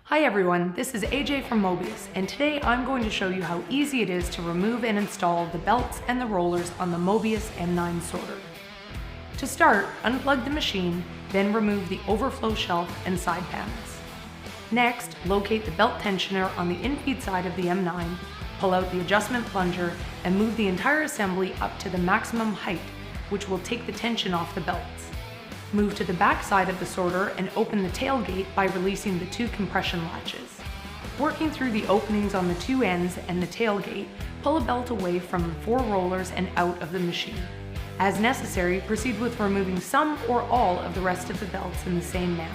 Hi everyone, this is AJ from Mobius, and today I'm going to show you how easy it is to remove and install the belts and the rollers on the Mobius M9 sorter. To start, unplug the machine, then remove the overflow shelf and side panels. Next, locate the belt tensioner on the infeed side of the M9, pull out the adjustment plunger, and move the entire assembly up to the maximum height, which will take the tension off the belts. Move to the back side of the sorter and open the tailgate by releasing the two compression latches. Working through the openings on the two ends and the tailgate, pull a belt away from the four rollers and out of the machine. As necessary, proceed with removing some or all of the rest of the belts in the same manner.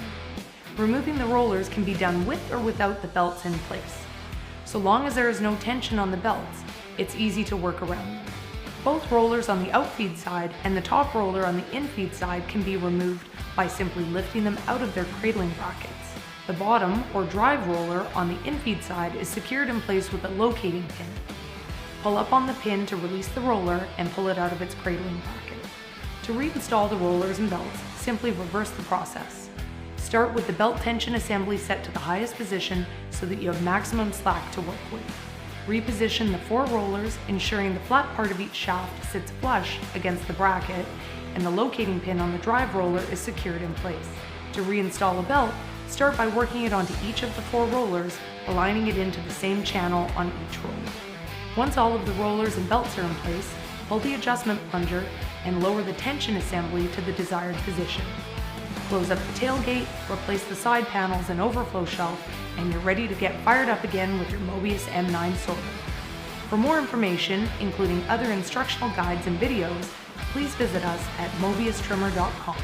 Removing the rollers can be done with or without the belts in place. So long as there is no tension on the belts, it's easy to work around them. Both rollers on the outfeed side and the top roller on the infeed side can be removed by simply lifting them out of their cradling brackets. The bottom, or drive roller, on the infeed side is secured in place with a locating pin. Pull up on the pin to release the roller and pull it out of its cradling bracket. To reinstall the rollers and belts, simply reverse the process. Start with the belt tension assembly set to the highest position so that you have maximum slack to work with. Reposition the four rollers, ensuring the flat part of each shaft sits flush against the bracket and the locating pin on the drive roller is secured in place. To reinstall a belt, start by working it onto each of the four rollers, aligning it into the same channel on each roller. Once all of the rollers and belts are in place, pull the adjustment plunger and lower the tension assembly to the desired position. Close up the tailgate, replace the side panels and overflow shelf, and you're ready to get fired up again with your Mobius M9 sorter. For more information, including other instructional guides and videos, please visit us at mobiustrimmer.com.